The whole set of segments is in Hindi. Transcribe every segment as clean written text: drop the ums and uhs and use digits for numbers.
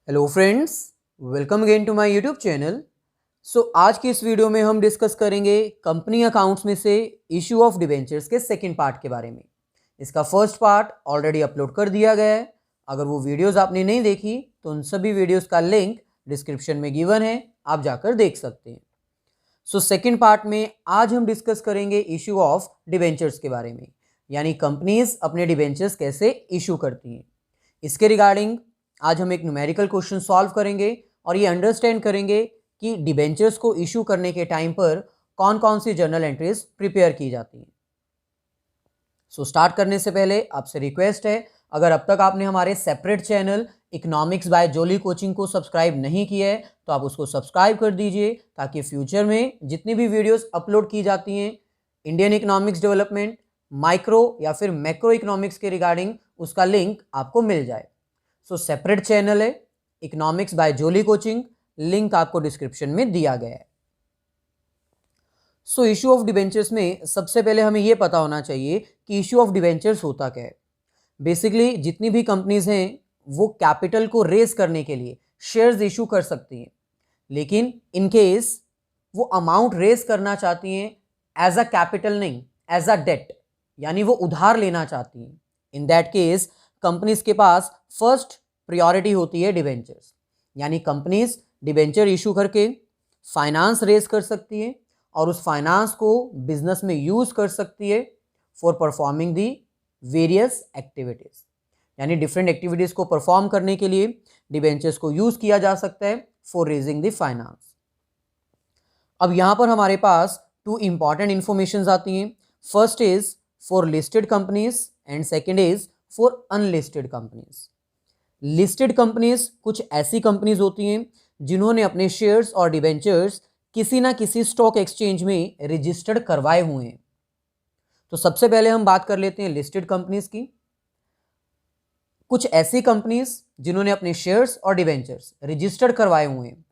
Hello friends, welcome again to my YouTube channel. आज की इस वीडियो में हम डिस्कस करेंगे कंपनी अकाउंट्स में से इशू ऑफ डिबेंचर्स के सेकंड पार्ट के बारे में। इसका फर्स्ट पार्ट ऑलरेडी अपलोड कर दिया गया है। अगर वो वीडियोस आपने नहीं देखी तो उन सभी वीडियोस का लिंक डिस्क्रिप्शन में गिवन है, आप जाकर देख सकते हैं। सेकंड पार्ट में आज हम डिस्कस करेंगे इशू ऑफ डिबेंचर्स के बारे में, यानी कंपनीज अपने डिबेंचर्स कैसे इशू करती हैं। इसके रिगार्डिंग आज हम एक न्यूमेरिकल क्वेश्चन सॉल्व करेंगे और ये अंडरस्टैंड करेंगे कि डिबेंचर्स को इशू करने के टाइम पर कौन कौन सी जर्नल एंट्रीज प्रिपेयर की जाती हैं। स्टार्ट करने से पहले आपसे रिक्वेस्ट है, अगर अब तक आपने हमारे सेपरेट चैनल इकोनॉमिक्स बाय जोली कोचिंग को सब्सक्राइब नहीं किया है तो आप उसको सब्सक्राइब कर दीजिए, ताकि फ्यूचर में जितनी भी वीडियोस अपलोड की जाती हैं इंडियन इकोनॉमिक्स डेवलपमेंट, माइक्रो या फिर मैक्रो इकोनॉमिक्स के रिगार्डिंग, उसका लिंक आपको मिल जाए। सेपरेट चैनल है इकोनॉमिक्स बाय जोली कोचिंग, लिंक आपको डिस्क्रिप्शन में दिया गया है। इशू ऑफ डिबेंचर्स में सबसे पहले हमें यह पता होना चाहिए कि इशू ऑफ डिबेंचर्स होता क्या है। बेसिकली जितनी भी कंपनीज हैं वो कैपिटल को रेज करने के लिए शेयर्स इशू कर सकती हैं, लेकिन इन केस वो अमाउंट रेज करना चाहती हैं एज अ कैपिटल नहीं, एज अ डेट, यानी वो उधार लेना चाहती हैं। इन दैट केस कंपनीज के पास फर्स्ट प्रायोरिटी होती है डिबेंचर्स, यानी कंपनीज डिबेंचर इशू करके फाइनेंस रेज कर सकती है और उस फाइनेंस को बिजनेस में यूज कर सकती है for performing the various activities, यानी डिफरेंट एक्टिविटीज को परफॉर्म करने के लिए डिबेंचर्स को यूज किया जा सकता है फॉर रेजिंग द फाइनेंस। अब यहां पर हमारे पास टू इंपॉर्टेंट इंफॉर्मेशन आती हैं। First is for listed companies and second is for unlisted companies. Listed companies कुछ ऐसी कंपनीज होती हैं जिन्होंने अपने शेयर्स और डिबेंचर्स किसी ना किसी स्टॉक एक्सचेंज में रजिस्टर्ड करवाए हुए हैं। तो सबसे पहले हम बात कर लेते हैं लिस्टेड कंपनीज की। कुछ ऐसी कंपनीज जिन्होंने अपने शेयर्स और डिबेंचर्स रजिस्टर्ड करवाए हुए हैं,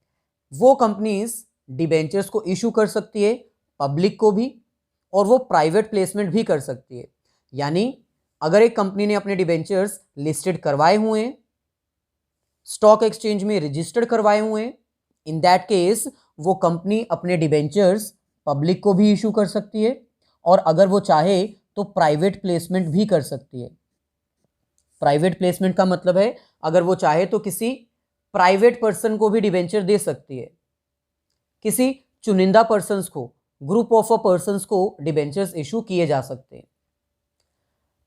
वो कंपनीज डिबेंचर्स को इशू कर सकती है पब्लिक को भी, और वो प्राइवेट प्लेसमेंट भी कर सकती है। यानी अगर एक कंपनी ने अपने डिबेंचर्स लिस्टेड करवाए हुए हैं, स्टॉक एक्सचेंज में रजिस्टर्ड करवाए हुए हैं, इन दैट केस वो कंपनी अपने डिबेंचर्स पब्लिक को भी इशू कर सकती है, और अगर वो चाहे तो प्राइवेट प्लेसमेंट भी कर सकती है। प्राइवेट प्लेसमेंट का मतलब है अगर वो चाहे तो किसी प्राइवेट पर्सन को भी डिबेंचर दे सकती है, किसी चुनिंदा पर्सन्स को, ग्रुप ऑफ पर्सन्स को डिबेंचर्स इशू किए जा सकते हैं।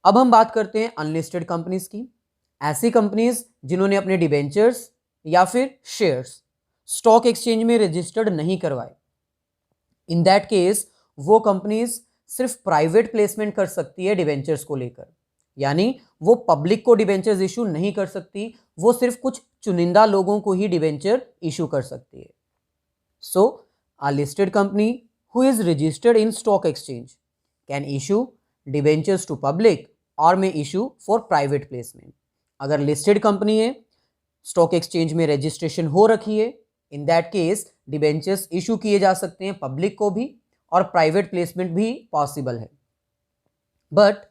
अब हम बात करते हैं अनलिस्टेड कंपनीज की। ऐसी कंपनीज जिन्होंने अपने डिबेंचर्स या फिर शेयर्स स्टॉक एक्सचेंज में रजिस्टर्ड नहीं करवाए। इन दैट केस वो कंपनीज सिर्फ प्राइवेट प्लेसमेंट कर सकती है डिबेंचर्स को लेकर, यानी वो पब्लिक को डिबेंचर्स इशू नहीं कर सकती, वो सिर्फ कुछ चुनिंदा लोगों को ही डिबेंचर इशू कर सकती है। So a listed company who is registered in stock exchange can issue debentures to public और में इशू फॉर प्राइवेट प्लेसमेंट। अगर लिस्टेड कंपनी है, स्टॉक एक्सचेंज में रजिस्ट्रेशन हो रखी है, in that case debentures issue किए जा सकते हैं पब्लिक को भी, और प्राइवेट प्लेसमेंट भी पॉसिबल है। But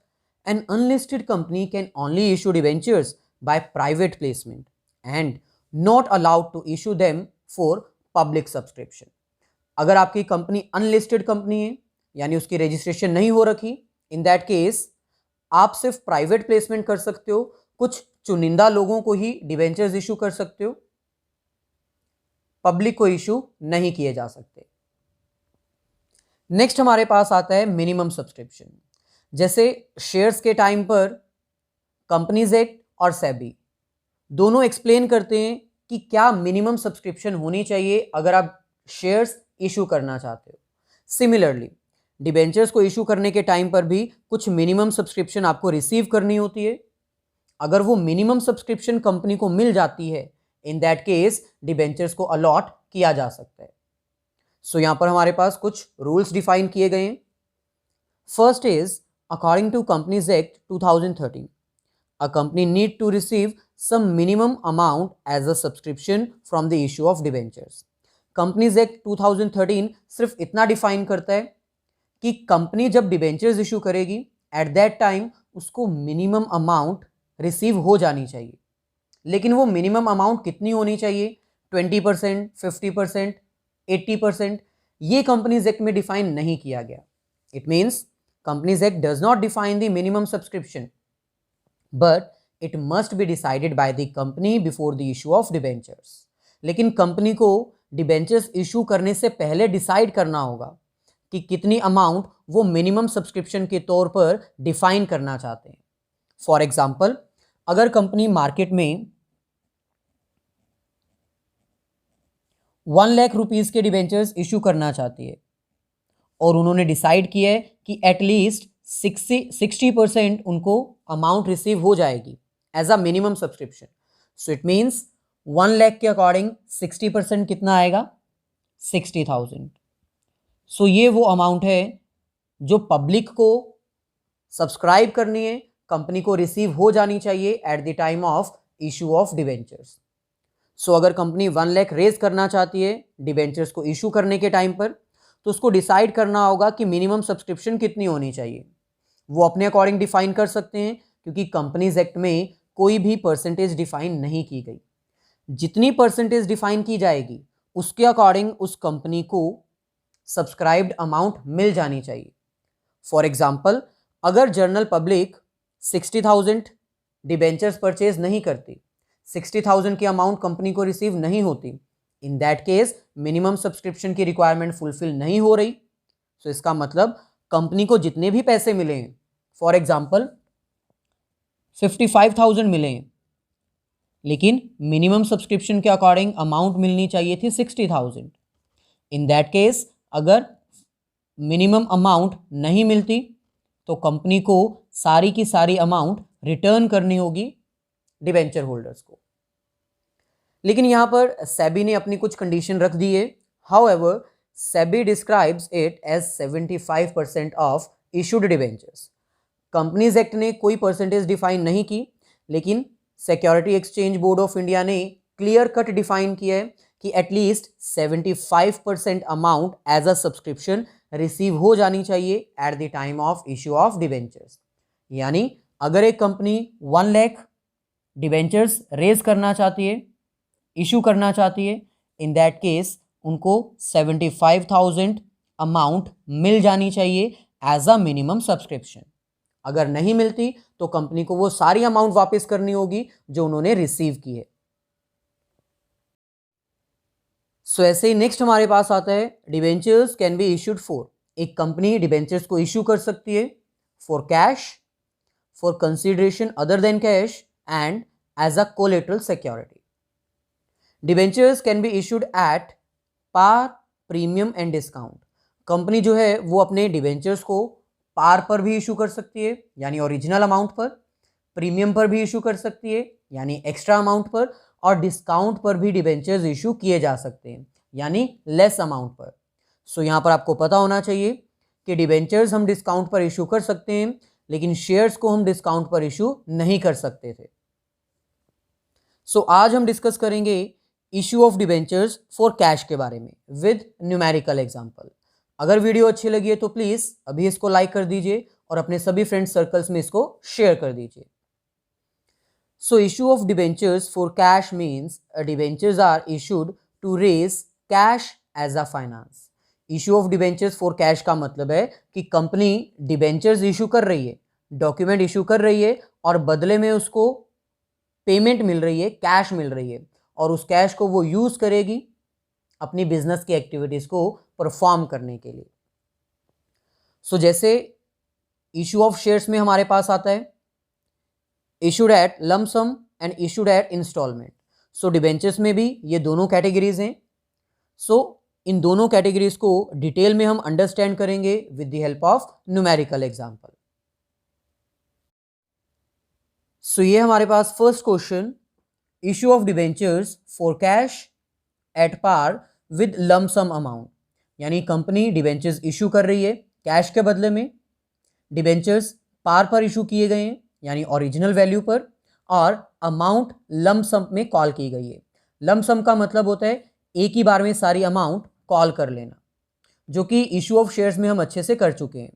an unlisted company can only issue debentures by private placement and not allowed to issue them for public subscription. अगर आपकी कंपनी अनलिस्टेड कंपनी है, यानी उसकी रजिस्ट्रेशन नहीं हो रखी, इन दैट केस आप सिर्फ प्राइवेट प्लेसमेंट कर सकते हो, कुछ चुनिंदा लोगों को ही डिबेंचर्स इशू कर सकते हो, पब्लिक को इशू नहीं किए जा सकते। नेक्स्ट हमारे पास आता है मिनिमम सब्सक्रिप्शन। जैसे शेयर्स के टाइम पर कंपनीज एक्ट और सेबी दोनों एक्सप्लेन करते हैं कि क्या मिनिमम सब्सक्रिप्शन होनी चाहिए अगर आप शेयर्स इशू करना चाहते हो। सिमिलरली डिबेंचर्स को इशू करने के टाइम पर भी कुछ मिनिमम सब्सक्रिप्शन आपको रिसीव करनी होती है। अगर वो मिनिमम सब्सक्रिप्शन कंपनी को मिल जाती है, इन दैट केस डिबेंचर्स को अलॉट किया जा सकता है। यहां पर हमारे पास कुछ रूल्स डिफाइन किए गए हैं। First is according to companies act 2013 a company need to receive some minimum amount as a subscription from the issue of debentures। Companies act 2013 सिर्फ इतना डिफाइन करता है कि कंपनी जब डिबेंचर्स इशू करेगी एट दैट टाइम उसको मिनिमम अमाउंट रिसीव हो जानी चाहिए। लेकिन वो मिनिमम अमाउंट कितनी होनी चाहिए, 20%, 50%, 80%, ये कंपनीज एक्ट में डिफाइन नहीं किया गया. It means companies act does not define the minimum subscription, but it must be decided by the company before the issue of debentures. लेकिन कंपनी को डिबेंचर्स इशू करने से पहले डिसाइड करना होगा कि कितनी अमाउंट वो मिनिमम सब्सक्रिप्शन के तौर पर डिफाइन करना चाहते हैं. फॉर एग्जाम्पल, अगर कंपनी मार्केट में 1 लाख रुपीज के डिबेंचर्स इशू करना चाहती है और उन्होंने डिसाइड किया है कि एटलीस्ट 60% उनको अमाउंट रिसीव हो जाएगी as a minimum subscription. So it means 1 lakh के अकॉर्डिंग 60% कितना आएगा, 60,000. सो ये वो अमाउंट है जो पब्लिक को सब्सक्राइब करनी है, कंपनी को रिसीव हो जानी चाहिए at the time of issue of debentures. So अगर कंपनी 1 लाख रेज करना चाहती है डिबेंचर्स को इशू करने के टाइम पर, तो उसको डिसाइड करना होगा कि मिनिमम सब्सक्रिप्शन कितनी होनी चाहिए. वो अपने अकॉर्डिंग डिफाइन कर सकते हैं क्योंकि कंपनीज एक्ट में कोई भी परसेंटेज डिफाइन नहीं की गई. जितनी परसेंटेज डिफाइन की जाएगी उसके अकॉर्डिंग उस कंपनी को सब्सक्राइब्ड अमाउंट मिल जानी चाहिए. फॉर एग्जाम्पल, अगर जनरल पब्लिक 60,000 डिबेंचर्स परचेज नहीं करती, 60,000 की अमाउंट कंपनी को रिसीव नहीं होती, इन दैट केस मिनिमम सब्सक्रिप्शन की रिक्वायरमेंट फुलफिल नहीं हो रही. सो इसका मतलब कंपनी को जितने भी पैसे मिले हैं, फॉर एग्जाम्पल 55,000 मिले हैं, लेकिन मिनिमम सब्सक्रिप्शन के अकॉर्डिंग अमाउंट मिलनी चाहिए थी 60,000. इन दैट केस अगर मिनिमम अमाउंट नहीं मिलती तो कंपनी को सारी की सारी अमाउंट रिटर्न करनी होगी डिबेंचर होल्डर्स को. लेकिन यहां पर सेबी ने अपनी कुछ कंडीशन रख दी है. However, SEBI describes it as 75% of issued debentures. Companies act ने कोई परसेंटेज डिफाइन नहीं की, लेकिन security exchange board of India ने क्लियर कट डिफाइन किया है कि at least 75% amount as a subscription receive हो जानी चाहिए at the time of issue of debentures. यानी अगर एक कंपनी 1 लाख डिबेंचर्स रेज करना चाहती है, इशू करना चाहती है, इन दैट केस उनको 75,000 अमाउंट मिल जानी चाहिए एज अ मिनिमम सब्सक्रिप्शन. अगर नहीं मिलती तो कंपनी को वो सारी अमाउंट वापस करनी होगी जो उन्होंने रिसीव की है. सो ऐसे ही नेक्स्ट हमारे पास आता है debentures can be issued for. एक कंपनी डिबेंचर्स को इशू कर सकती है for cash, for consideration other than cash and as a collateral security. Debentures can be issued at par, premium and discount. Company जो है वो अपने डिबेंचर्स को पार पर भी इशू कर सकती है यानी ओरिजिनल अमाउंट पर, प्रीमियम पर भी इशू कर सकती है यानी एक्स्ट्रा अमाउंट पर, और डिस्काउंट पर भी डिबेंचर्स इशू किए जा सकते हैं यानी लेस अमाउंट पर. सो यहाँ पर आपको पता होना चाहिए कि डिबेंचर्स हम डिस्काउंट पर इशू कर सकते हैं, लेकिन शेयर्स को हम डिस्काउंट पर इशू नहीं कर सकते थे. सो आज हम डिस्कस करेंगे issue of debentures for cash के बारे में विद न्यूमेरिकल एग्जाम्पल. अगर वीडियो अच्छी लगी है तो प्लीज़ अभी इसको लाइक कर दीजिए और अपने सभी फ्रेंड सर्कल्स में इसको शेयर कर दीजिए. So issue of debentures for cash means debentures are issued to raise cash as a finance. Issue of debentures for cash का मतलब है कि कंपनी डिबेंचर्स इशू कर रही है, डॉक्यूमेंट इशू कर रही है और बदले में उसको पेमेंट मिल रही है, कैश मिल रही है, और उस कैश को वो यूज करेगी अपनी बिजनेस की एक्टिविटीज को परफॉर्म करने के लिए. सो जैसे इशू ऑफ शेयर्स में हमारे पास आता है issued at lump sum and issued at instalment. So debentures में भी ये दोनों कैटेगरीज हैं. सो इन दोनों कैटेगरीज को डिटेल में हम अंडरस्टैंड करेंगे with the help of numerical example. So ये हमारे पास first question, issue of debentures for cash at par with lump sum amount. यानी कंपनी डिबेंचर्स इशू कर रही है कैश के बदले में, डिबेंचर्स पार पर इशू किए गए हैं यानी ओरिजिनल वैल्यू पर, और अमाउंट लम सम में कॉल की गई है. लम सम का मतलब होता है एक ही बार में सारी अमाउंट कॉल कर लेना, जो कि इशू ऑफ शेयर्स में हम अच्छे से कर चुके हैं.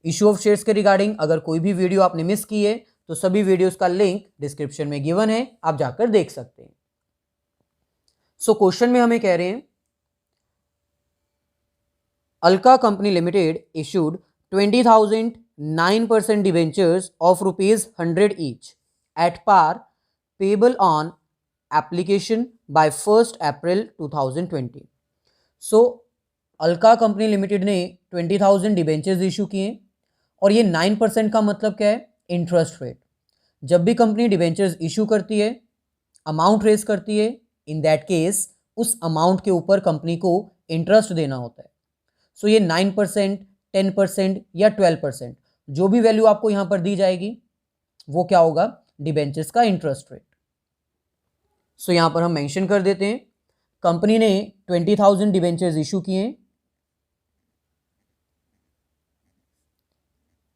इशू ऑफ शेयर्स के रिगार्डिंग अगर कोई भी वीडियो आपने मिस की है तो सभी वीडियोस का लिंक डिस्क्रिप्शन में गिवन है, आप जाकर देख सकते हैं। सो क्वेश्चन में हमें कह रहे हैं Alka company limited issued 20,000 9% debentures of ₹100 each at par payable on application by 1 April 2020। So Alka company limited ने 20,000 डिवेंचर्स इशू किए और ये 9% का मतलब क्या है? Interest rate. जब भी कंपनी डिवेंचर्स इशू करती है, अमाउंट रेज करती है, इन दैट केस उस अमाउंट के ऊपर कंपनी को इंटरेस्ट देना होता है। सो ये 9%, 10% या 12%, जो भी वैल्यू आपको यहां पर दी जाएगी वो क्या होगा? डिबेंचर्स का इंटरेस्ट रेट। सो यहां पर हम मेंशन कर देते हैं कंपनी ने 20,000 डिबेंचर्स इशू किए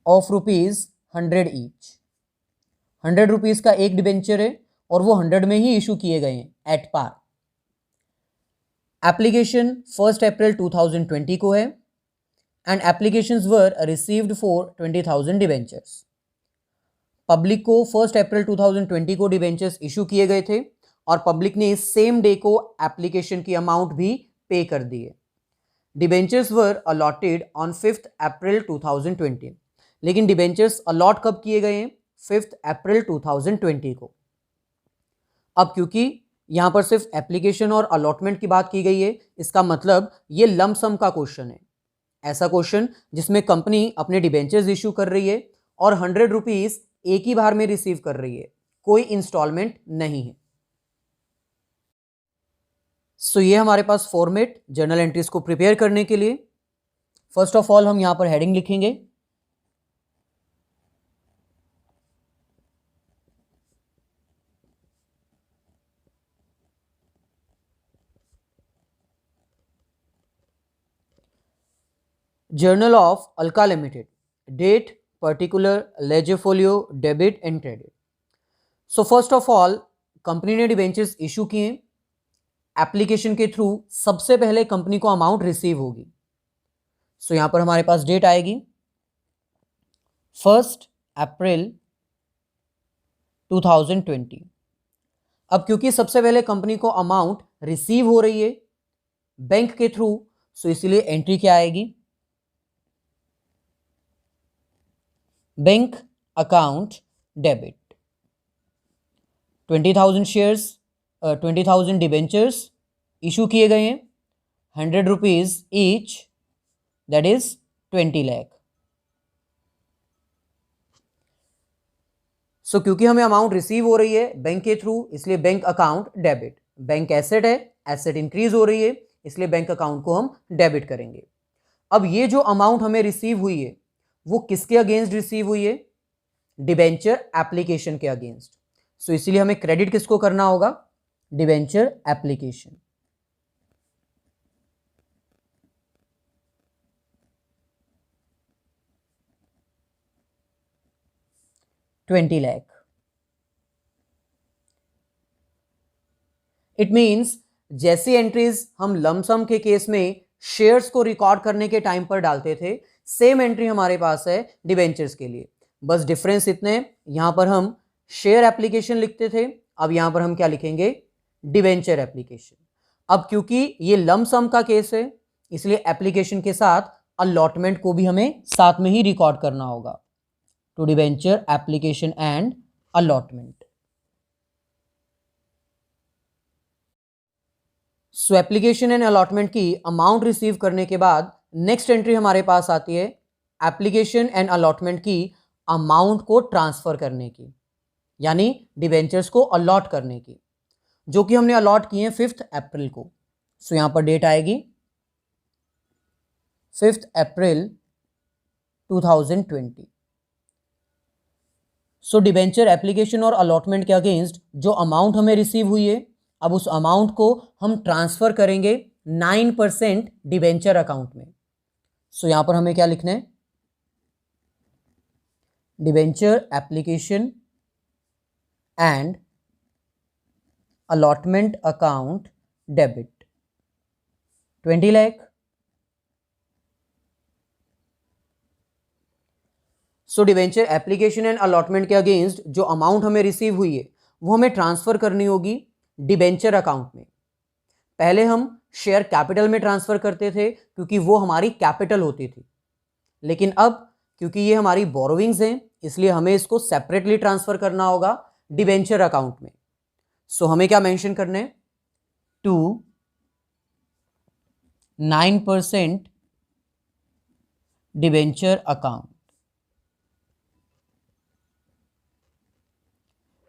ऑफ ₹100 ईच। 100 रुपीज का एक डिबेंचर है और वो 100 में ही इशू किए गए हैं एट पार। एप्लीकेशन 1 अप्रैल 2020 को है and applications were received for 20,000 debentures. Public को 1 अप्रैल 2020 को डिबेंचर्स इशू किए गए थे और पब्लिक ने सेम डे को एप्लीकेशन की अमाउंट भी पे कर दी है। डिबेंचर्स वर अलॉटेड ऑन 5 अप्रैल 2020, लेकिन डिबेंचर्स अलॉट कब किए गए हैं? 5 अप्रैल 2020 को। अब क्योंकि यहां पर सिर्फ एप्लीकेशन और अलॉटमेंट की बात की गई है, इसका मतलब ये लंप सम का क्वेश्चन है। ऐसा क्वेश्चन जिसमें कंपनी अपने डिबेंचर्स इशू कर रही है और 100 रुपीज एक ही बार में रिसीव कर रही है, कोई इंस्टॉलमेंट नहीं है। सो ये हमारे पास फॉर्मेट जर्नल एंट्रीज को प्रिपेयर करने के लिए, फर्स्ट ऑफ ऑल हम यहां पर हेडिंग लिखेंगे journal of Alka limited, date, particular, ledger folio, debit and credit. So first of all company ने डिबेंचर्स इशू किए, एप्लीकेशन के थ्रू सबसे पहले कंपनी को अमाउंट रिसीव होगी। सो यहां पर हमारे पास डेट आएगी 1 अप्रैल 2020। अब क्योंकि सबसे पहले कंपनी को अमाउंट रिसीव हो रही है बैंक के थ्रू, सो इसलिए एंट्री क्या आएगी? Bank account debit. 20,000 shares, 20,000 debentures issue किए गए हैं, 100 rupees each, that is 20 lakh. So क्योंकि हमें अमाउंट रिसीव हो रही है बैंक के थ्रू, इसलिए bank account debit. Bank asset है, एसेट इंक्रीज हो रही है, इसलिए बैंक अकाउंट को हम डेबिट करेंगे। अब ये जो अमाउंट हमें रिसीव हुई है वो किसके अगेंस्ट रिसीव हुई है? डिबेंचर एप्लीकेशन के अगेंस्ट। सो इसीलिए हमें क्रेडिट किसको करना होगा? Debenture application. $20 lakh. It means जैसी एंट्रीज हम लमसम के केस में शेयर्स को रिकॉर्ड करने के टाइम पर डालते थे, सेम एंट्री हमारे पास है डिबेंचर्स के लिए। बस डिफरेंस इतने, यहां पर हम शेयर एप्लीकेशन लिखते थे, अब यहां पर हम क्या लिखेंगे? Debenture application. अब क्योंकि ये लमसम का केस है, इसलिए एप्लीकेशन के साथ अलॉटमेंट को भी हमें साथ में ही रिकॉर्ड करना होगा। To debenture application and allotment. So application and allotment की अमाउंट रिसीव करने के बाद नेक्स्ट एंट्री हमारे पास आती है एप्लीकेशन एंड अलॉटमेंट की अमाउंट को ट्रांसफर करने की, यानी डिबेंचर्स को अलॉट करने की, जो कि हमने अलॉट किए 5 अप्रैल को। सो यहां पर डेट आएगी 5 अप्रैल 2020। सो डिबेंचर एप्लीकेशन और अलॉटमेंट के अगेंस्ट जो अमाउंट हमें रिसीव हुई है, अब उस अमाउंट को हम ट्रांसफर करेंगे 9% डिबेंचर अकाउंट में। सो यहां पर हमें क्या लिखना है? Debenture application and allotment account debit 20 lakh. So debenture application and allotment के अगेंस्ट जो अमाउंट हमें रिसीव हुई है वो हमें ट्रांसफर करनी होगी डिबेंचर अकाउंट में। पहले हम शेयर कैपिटल में ट्रांसफर करते थे क्योंकि वो हमारी कैपिटल होती थी, लेकिन अब क्योंकि ये हमारी बोरोविंग्स हैं इसलिए हमें इसको सेपरेटली ट्रांसफर करना होगा डिबेंचर अकाउंट में। सो हमें क्या मेंशन करना है, to 9% debenture account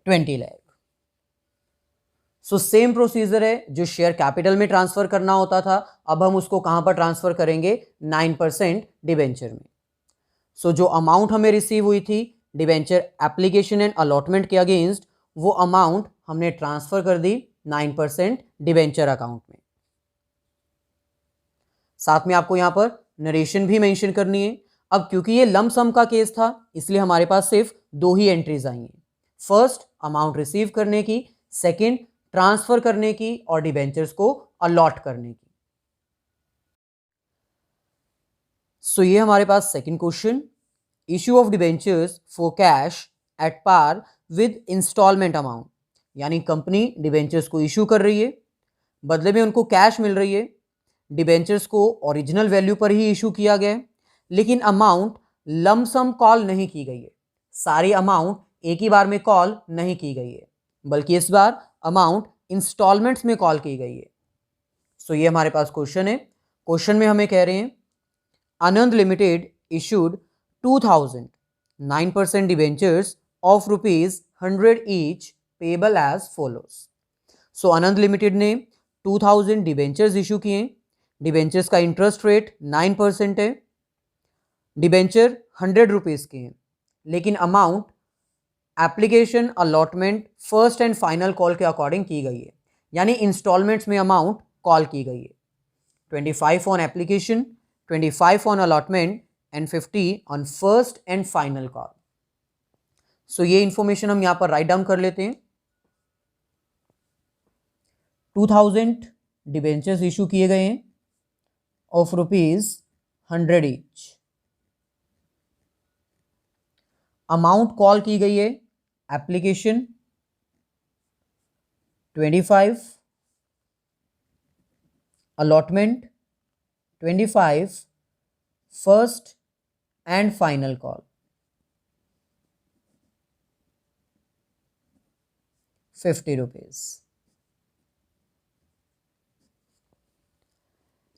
20 lakh. So same procedure है जो शेयर कैपिटल में ट्रांसफर करना होता था, अब हम उसको कहां पर ट्रांसफर करेंगे, 9% डिबेंचर में। सो जो अमाउंट हमें रिसीव हुई थी डिबेंचर एप्लीकेशन एंड अलॉटमेंट के अगेंस्ट, वो अमाउंट हमने ट्रांसफर कर दी 9% डिबेंचर अकाउंट में। साथ में आपको यहां पर नरेशन भी मेंशन करनी है। अब क्योंकि ये लंप सम का केस था इसलिए हमारे पास सिर्फ 2 ही एंट्रीज आई हैं, फर्स्ट अमाउंट रिसीव करने की, सेकंड ट्रांसफर करने की और डिबेंचर्स को अलॉट करने की। सो ये हमारे पास second question, issue of debentures for cash at par with instalment amount, यानी कंपनी डिबेंचर्स को इश्यू कर रही है, बदले में उनको कैश मिल रही है, डिबेंचर्स को ओरिजिनल वैल्यू पर ही इशू किया गया है, लेकिन अमाउंट लमसम कॉल नहीं की गई है, सारी अमाउंट एक ही बार में कॉल नहीं की गई है, बल्कि इस बार अमाउंट इंस्टॉलमेंट्स में कॉल की गई है। सो ये हमारे पास क्वेश्चन है। क्वेश्चन में हमें कह रहे हैं Anand limited issued 2000 9% debentures of ₹100 each payable as follows. So Anand limited ने 2000 डिबेंचर्स इशू किए, डिबेंचर्स का इंटरेस्ट रेट 9% है, डिबेंचर 100 रुपीज़ के हैं, लेकिन amount application allotment first and final call के अकॉर्डिंग की गई है, यानी इंस्टॉलमेंट्स में अमाउंट कॉल की गई है। 25 on application, 25 on allotment and 50 on first and final call. So ये इंफॉर्मेशन हम यहां पर राइट डाउन कर लेते हैं। 2000 डिबेंचर्स इशू किए गए हैं ऑफ ₹100 ईच, अमाउंट कॉल की गई है application 25, allotment 25, first and final call 50 rupees.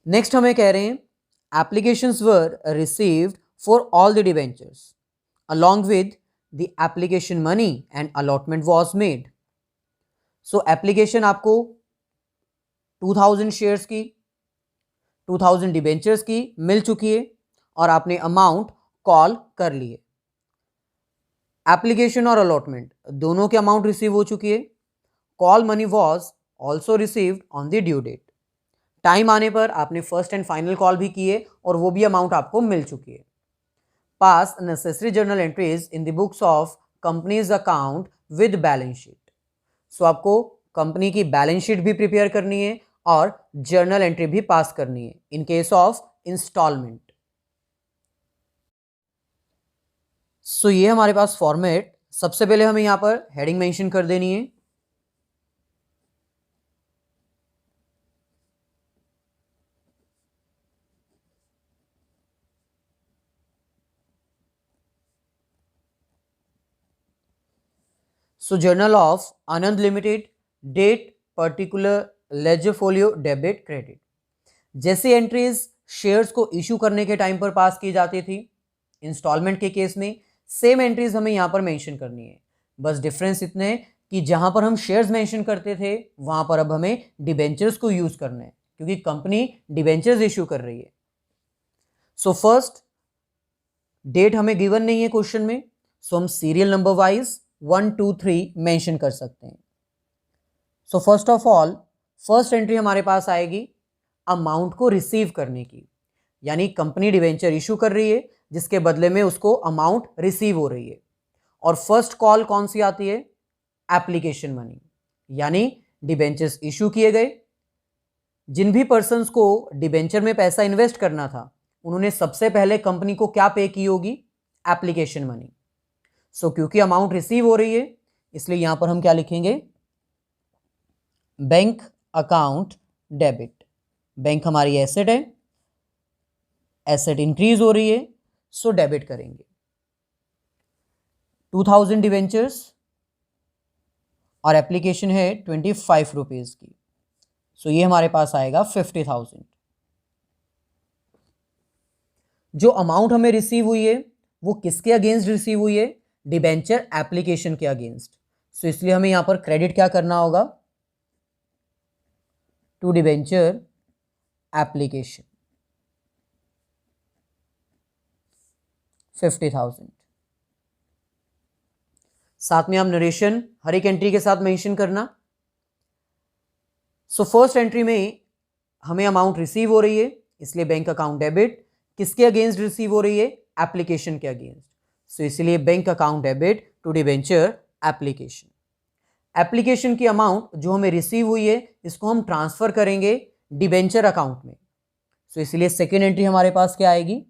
Next हमें कह रहे हैं applications were received for all the debentures along with the application money and allotment was made. So application आपको 2000 शेयर्स की, 2000 डिबेंचर्स की मिल चुकी है और आपने अमाउंट कॉल कर लिए। एप्लीकेशन और अलॉटमेंट दोनों के अमाउंट रिसीव हो चुकी है। Call money was also received on the due date. Time आने पर आपने फर्स्ट एंड फाइनल कॉल भी किए और वो भी अमाउंट आपको मिल चुकी है। Pass necessary journal entries in the books of companies account with balance sheet. So आपको कंपनी की बैलेंस शीट भी प्रिपेयर करनी है और जर्नल एंट्री भी पास करनी है इन केस ऑफ इंस्टॉलमेंट। सो ये हमारे पास फॉर्मेट, सबसे पहले हमें यहां पर हेडिंग मेंशन कर देनी है। So journal of Anand Limited, date, particular, ledger folio, debit, credit। जैसे एंट्रीज शेयर्स को इशू करने के टाइम पर पास की जाती थी, इंस्टॉलमेंट के केस में सेम एंट्रीज हमें यहाँ पर मेंशन करनी है। बस डिफरेंस इतने है कि जहाँ पर हम शेयर्स मेंशन करते थे वहाँ पर अब हमें डिबेंचर्स को यूज करना है क्योंकि कंपनी डिबेंचर्स इशू कर रही है। सो फर्स्ट डेट हमें गिवन नहीं है क्वेश्चन में, सो हम सीरियल नंबर वाइज 1, 2, 3 मेंशन कर सकते हैं। सो first of all first entry हमारे पास आएगी अमाउंट को रिसीव करने की, यानी कंपनी डिबेंचर इशू कर रही है जिसके बदले में उसको अमाउंट रिसीव हो रही है। और फर्स्ट कॉल कौन सी आती है, एप्लीकेशन मनी, यानी डिबेंचर्स इशू किए गए, जिन भी पर्सन्स को डिबेंचर में पैसा इन्वेस्ट करना था उन्होंने सबसे पहले कंपनी को क्या पे की होगी, एप्लीकेशन मनी। सो क्योंकि अमाउंट रिसीव हो रही है इसलिए यहां पर हम क्या लिखेंगे, बैंक अकाउंट डेबिट। बैंक हमारी एसेट है, एसेट इंक्रीज हो रही है सो डेबिट करेंगे। 2000 डिवेंचर्स और एप्लीकेशन है 25 रुपीज की, सो ये हमारे पास आएगा 50,000। जो अमाउंट हमें रिसीव हुई है वो किसके अगेंस्ट रिसीव हुई है, डिबेंचर एप्लीकेशन के अगेंस्ट। सो इसलिए हमें यहां पर क्रेडिट क्या करना होगा, टू डिबेंचर एप्लीकेशन 50,000। साथ में हम नरेशन हर एक एंट्री के साथ मेंशन करना। सो फर्स्ट एंट्री में हमें अमाउंट रिसीव हो रही है इसलिए बैंक अकाउंट डेबिट, किसके अगेंस्ट रिसीव हो रही है, एप्लीकेशन के अगेंस्ट। सो इसलिए bank account debit to debenture application. Application की अमाउंट जो हमें रिसीव हुई है इसको हम ट्रांसफर करेंगे डिबेंचर अकाउंट में। सो इसलिए सेकेंड एंट्री हमारे पास क्या आएगी,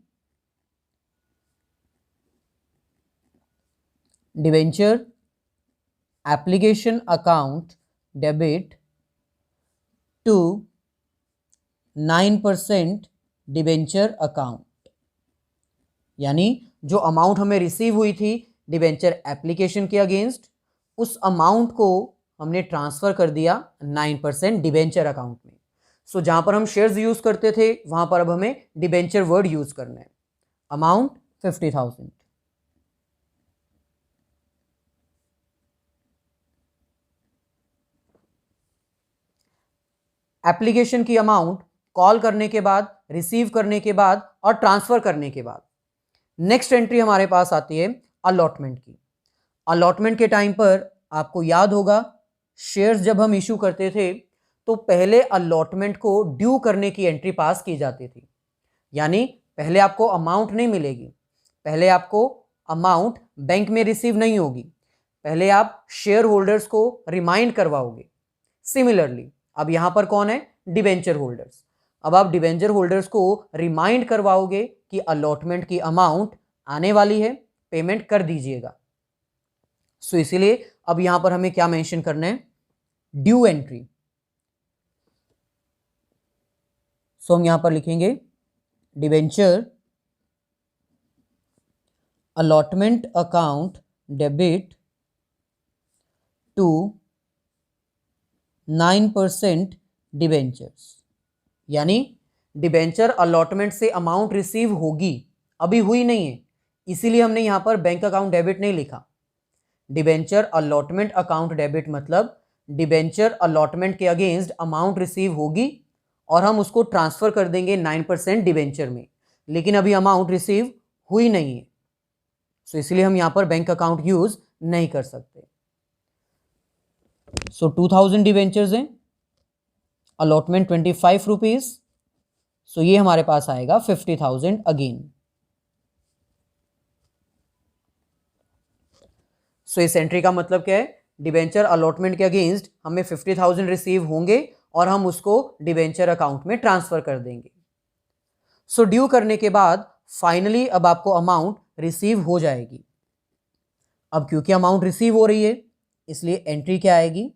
debenture application account debit to 9% debenture account. यानी जो अमाउंट हमें रिसीव हुई थी डिबेंचर एप्लीकेशन के अगेंस्ट, उस अमाउंट को हमने ट्रांसफर कर दिया 9% डिबेंचर अकाउंट में। सो जहां पर हम शेयर्स यूज करते थे वहां पर अब हमें डिबेंचर वर्ड यूज करना है। अमाउंट 50,000। एप्लीकेशन की अमाउंट कॉल करने के बाद, रिसीव करने के बाद और ट्रांसफर करने के बाद नेक्स्ट एंट्री हमारे पास आती है अलॉटमेंट की। अलॉटमेंट के टाइम पर आपको याद होगा शेयर्स जब हम इशू करते थे तो पहले अलॉटमेंट को ड्यू करने की एंट्री पास की जाती थी। यानी पहले आपको अमाउंट नहीं मिलेगी, पहले आपको अमाउंट बैंक में रिसीव नहीं होगी, पहले आप शेयर होल्डर्स को रिमाइंड करवाओगे। सिमिलरली अब यहां पर कौन है, डिबेंचर होल्डर्स। अब आप डिबेंचर होल्डर्स को रिमाइंड करवाओगे कि अलॉटमेंट की अमाउंट आने वाली है, पेमेंट कर दीजिएगा। सो इसीलिए अब यहां पर हमें क्या मेंशन करना है, ड्यू एंट्री। सो हम यहां पर लिखेंगे debenture allotment account debit to 9% debentures. यानी डिबेंचर अलॉटमेंट से अमाउंट रिसीव होगी, अभी हुई नहीं है, इसीलिए हमने यहां पर बैंक अकाउंट डेबिट नहीं लिखा। डिबेंचर अलॉटमेंट अकाउंट डेबिट मतलब डिबेंचर अलॉटमेंट के अगेंस्ट अमाउंट रिसीव होगी और हम उसको ट्रांसफर कर देंगे 9% डिबेंचर में, लेकिन अभी अमाउंट रिसीव हुई नहीं है। सो इसलिए हम यहां पर बैंक अकाउंट यूज नहीं कर सकते। सो 2000 डिबेंचर्स हैं, अलॉटमेंट 25 रुपीज, सो ये हमारे पास आएगा 50,000 अगेन। सो इस एंट्री का मतलब क्या है, डिबेंचर अलॉटमेंट के अगेंस्ट हमें 50,000 रिसीव होंगे और हम उसको डिबेंचर अकाउंट में ट्रांसफर कर देंगे। सो ड्यू करने के बाद फाइनली अब आपको अमाउंट रिसीव हो जाएगी। अब क्योंकि अमाउंट रिसीव हो रही है इसलिए एंट्री क्या आएगी,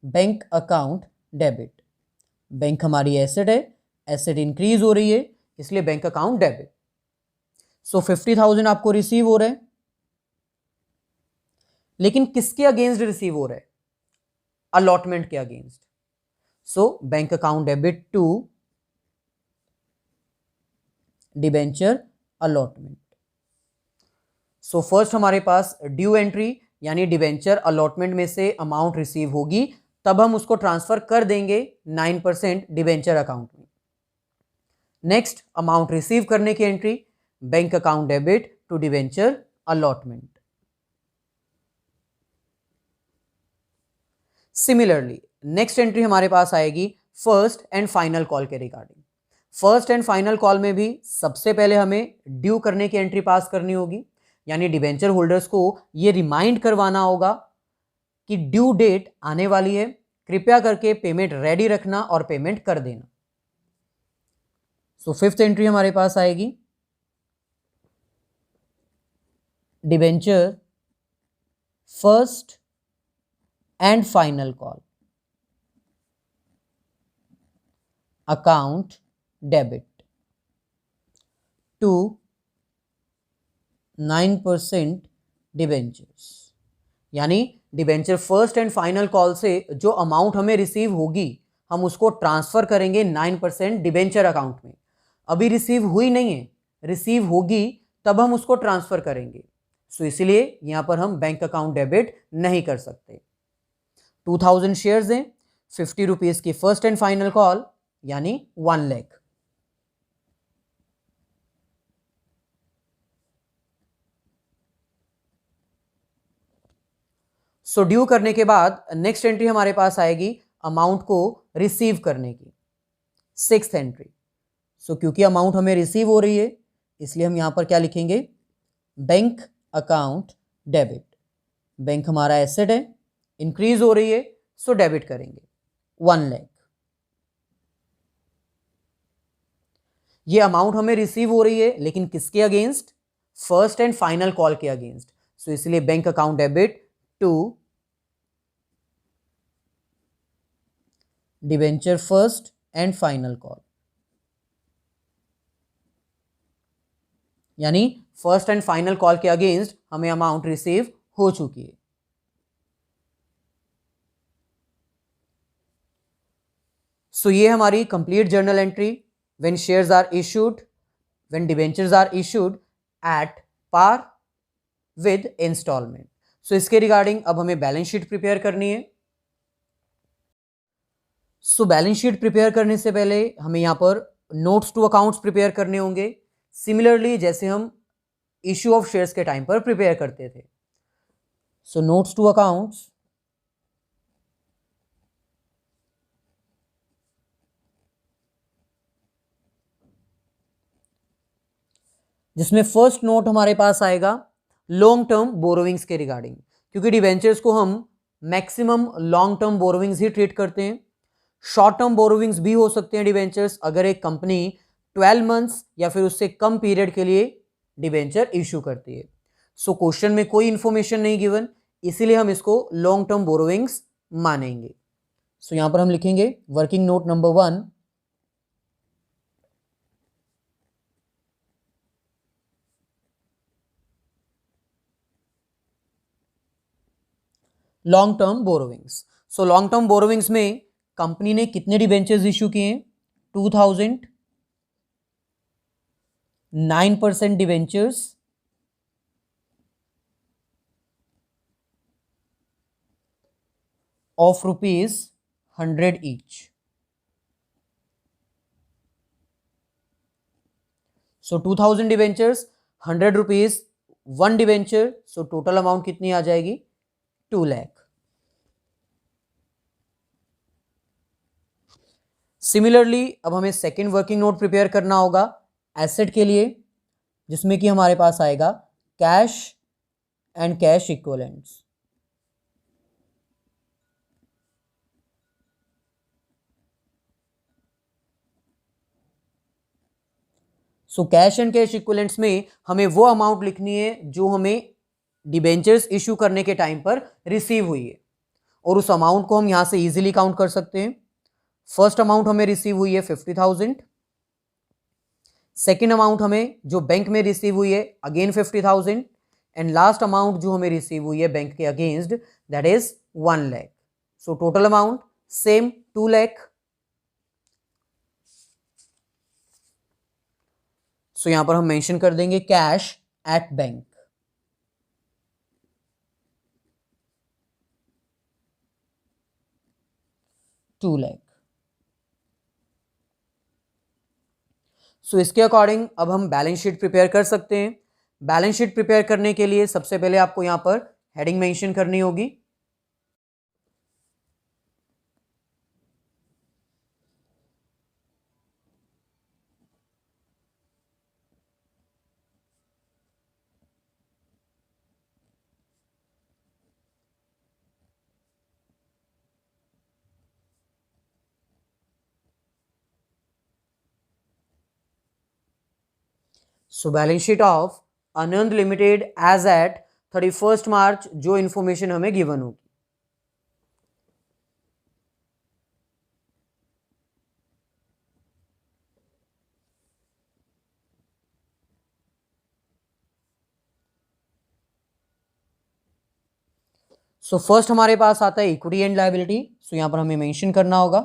बैंक अकाउंट डेबिट। बैंक हमारी एसेट है, एसेट इंक्रीज हो रही है इसलिए बैंक अकाउंट डेबिट। सो 50,000 आपको रिसीव हो रहे हैं, लेकिन किसके अगेंस्ट रिसीव हो रहे हैं, अलॉटमेंट के against. So bank account debit to debenture allotment. So first हमारे पास ड्यू एंट्री यानी डिबेंचर अलॉटमेंट में से अमाउंट रिसीव होगी तब हम उसको ट्रांसफर कर देंगे 9% डिबेंचर अकाउंट में। नेक्स्ट अमाउंट रिसीव करने की entry bank account debit to debenture allotment. Similarly next entry हमारे पास आएगी फर्स्ट एंड फाइनल कॉल के regarding. First and final call में भी सबसे पहले हमें ड्यू करने की एंट्री पास करनी होगी, यानी डिबेंचर होल्डर्स को ये रिमाइंड करवाना होगा कि ड्यू डेट आने वाली है, कृपया करके पेमेंट रेडी रखना और पेमेंट कर देना। सो फिफ्थ एंट्री हमारे पास आएगी debenture first and final call account debit to 9% debentures, यानी debenture first and final call से जो अमाउंट हमें रिसीव होगी हम उसको ट्रांसफर करेंगे 9% डिबेंचर अकाउंट में। अभी रिसीव हुई नहीं है, रिसीव होगी तब हम उसको ट्रांसफर करेंगे। सो इसलिए यहां पर हम बैंक अकाउंट डेबिट नहीं कर सकते। 2000 शेयर्स हैं, 50 रुपीज की फर्स्ट एंड फाइनल कॉल यानी 1 लाख। सो ड्यू करने के बाद नेक्स्ट एंट्री हमारे पास आएगी अमाउंट को रिसीव करने की, 6th एंट्री। सो क्योंकि अमाउंट हमें रिसीव हो रही है इसलिए हम यहां पर क्या लिखेंगे, बैंक अकाउंट डेबिट। बैंक हमारा एसेट है, इंक्रीज हो रही है सो डेबिट करेंगे 1 लाख। ये अमाउंट हमें रिसीव हो रही है लेकिन किसके against, first and final call के अगेंस्ट। सो इसलिए bank account debit to debenture first and final call, यानी फर्स्ट एंड फाइनल कॉल के अगेंस्ट हमें अमाउंट रिसीव हो चुकी है। सो ये हमारी complete journal entry when shares are issued, when debentures are issued at par with instalment. So इसके रिगार्डिंग अब हमें बैलेंस शीट प्रिपेयर करनी है। सो बैलेंस शीट प्रिपेयर करने से पहले हमें यहाँ पर नोट्स टू अकाउंट्स प्रिपेयर करने होंगे, सिमिलरली जैसे हम इश्यू ऑफ शेयर्स के टाइम पर प्रिपेयर करते थे। सो नोट्स टू अकाउंट्स, जिसमें फर्स्ट नोट हमारे पास आएगा लॉन्ग टर्म बोरोविंग्स के रिगार्डिंग, क्योंकि डिवेंचर्स को हम मैक्सिमम लॉन्ग टर्म बोरोविंग्स ही ट्रीट करते हैं। शॉर्ट टर्म बोरोविंग्स भी हो सकते हैं डिवेंचर्स, अगर एक कंपनी 12 मंथ्स या फिर उससे कम पीरियड के लिए डिवेंचर इशू करती है। सो क्वेश्चन में कोई इंफॉर्मेशन नहीं गिवन, इसीलिए हम इसको लॉन्ग टर्म बोरोविंग्स मानेंगे। सो यहां पर हम लिखेंगे working note number 1, long term borrowings. So long term borrowings में कंपनी ने कितने डिबेंचर्स इशू किए हैं, 2000, 9% debentures of ₹100 each. So 2000 debentures, 100 rupees 1 debenture, so total amount कितनी आ जाएगी, 2 लाख। सिमिलरली अब हमें सेकेंड वर्किंग नोट प्रिपेयर करना होगा एसेट के लिए, जिसमें कि हमारे पास आएगा cash and cash equivalents. So cash and cash equivalents में हमें वो अमाउंट लिखनी है जो हमें डिबेंचर्स इशू करने के टाइम पर रिसीव हुई है, और उस अमाउंट को हम यहां से इजीली काउंट कर सकते हैं। फर्स्ट अमाउंट हमें रिसीव हुई है 50,000, सेकेंड अमाउंट हमें जो बैंक में रिसीव हुई है अगेन 50,000, एंड लास्ट अमाउंट जो हमें रिसीव हुई है बैंक के against that is 1 lakh. So total amount same 2 lakh. So यहां पर हम मेंशन कर देंगे cash at bank, $2 lakh. So इसके अकॉर्डिंग अब हम बैलेंस शीट प्रिपेयर कर सकते हैं। बैलेंस शीट प्रिपेयर करने के लिए सबसे पहले आपको यहां पर हेडिंग मेंशन करनी होगी। So balance sheet of Anand limited as at 31 March जो इंफॉर्मेशन हमें गिवन होगी। सो फर्स्ट हमारे पास आता है इक्विटी एंड लायबिलिटी। सो यहां पर हमें मेंशन करना होगा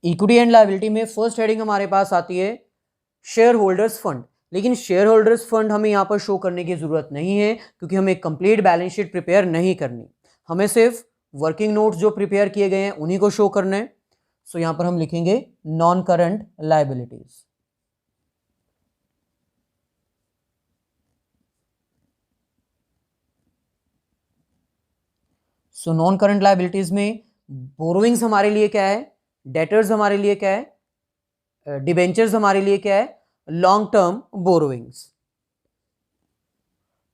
इक्विटी एंड लायबिलिटी में फर्स्ट हेडिंग हमारे पास आती है शेयर होल्डर्स फंड। लेकिन शेयर होल्डर्स फंड हमें यहां पर शो करने की जरूरत नहीं है क्योंकि हमें कंप्लीट बैलेंस शीट प्रिपेयर नहीं करनी, हमें सिर्फ वर्किंग नोट्स जो प्रिपेयर किए गए हैं उन्हीं को शो करना है। सो यहां पर हम लिखेंगे non current liabilities. So non current liabilities में बोरोइंग्स हमारे लिए क्या है, डेटर्स हमारे लिए क्या है, डिबेंचर्स हमारे लिए क्या है, लॉन्ग टर्म बोरोइंग्स।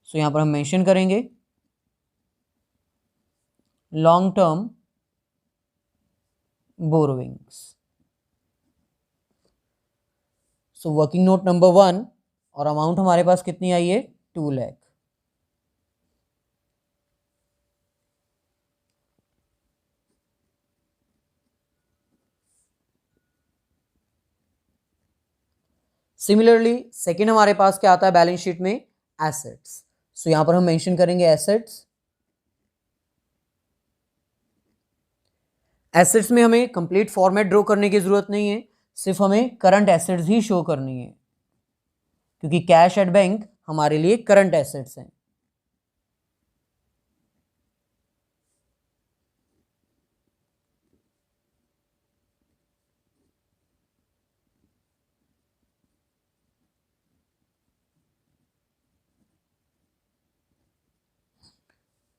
सो यहां पर हम मेंशन करेंगे लॉन्ग टर्म बोरोइंग्स। सो वर्किंग नोट नंबर 1 और अमाउंट हमारे पास कितनी आई है 2 लाख। सिमिलरली सेकेंड हमारे पास क्या आता है बैलेंस शीट में एसेट्स। सो यहां पर हम मेंशन करेंगे एसेट्स। एसेट्स में हमें कंप्लीट फॉर्मेट ड्रॉ करने की जरूरत नहीं है, सिर्फ हमें करंट एसेट्स ही शो करनी है क्योंकि कैश एट बैंक हमारे लिए करंट एसेट्स हैं।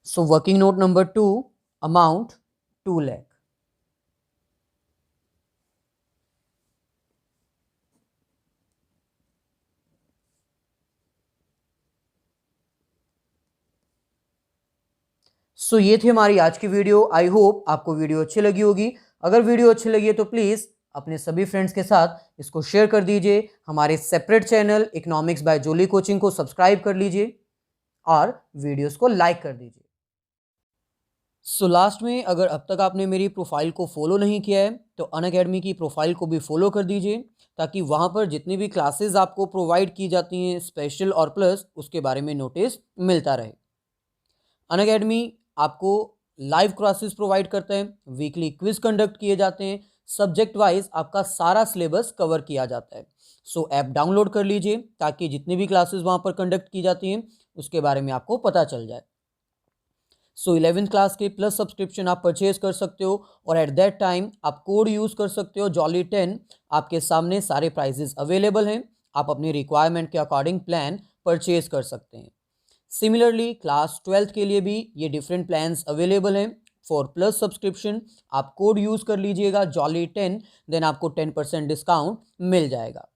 So working note number 2 amount 2 lakh. So ये थी हमारी आज की वीडियो। आई होप आपको वीडियो अच्छी लगी होगी। अगर वीडियो अच्छी लगी है तो प्लीज़ अपने सभी फ्रेंड्स के साथ इसको शेयर कर दीजिए। हमारे सेपरेट चैनल इकोनॉमिक्स बाय जोली कोचिंग को सब्सक्राइब कर लीजिए और वीडियोस को लाइक कर दीजिए। सो लास्ट में अगर अब तक आपने मेरी प्रोफाइल को फॉलो नहीं किया है तो अनअकैडमी की प्रोफाइल को भी फॉलो कर दीजिए ताकि वहाँ पर जितनी भी क्लासेस आपको प्रोवाइड की जाती हैं स्पेशल और प्लस उसके बारे में नोटिस मिलता रहे। अनअकैडमी आपको लाइव क्लासेस प्रोवाइड करते हैं, वीकली क्विज कंडक्ट किए जाते हैं, सब्जेक्ट वाइज आपका सारा सिलेबस कवर किया जाता है। सो ऐप डाउनलोड कर लीजिए ताकि जितनी भी क्लासेस वहाँ पर कंडक्ट की जाती हैं उसके बारे में आपको पता चल जाए। सो 11th क्लास के प्लस सब्सक्रिप्शन आप परचेज कर सकते हो और एट दैट टाइम आप कोड यूज़ कर सकते हो जॉली10। आपके सामने सारे प्राइजेस अवेलेबल हैं, आप अपनी रिक्वायरमेंट के अकॉर्डिंग प्लान परचेज कर सकते हैं। सिमिलरली क्लास 12th के लिए भी ये डिफरेंट प्लान्स अवेलेबल हैं। फॉर प्लस सब्सक्रिप्शन आप कोड यूज़ कर लीजिएगा जॉली10, देन आपको 10% डिस्काउंट मिल जाएगा।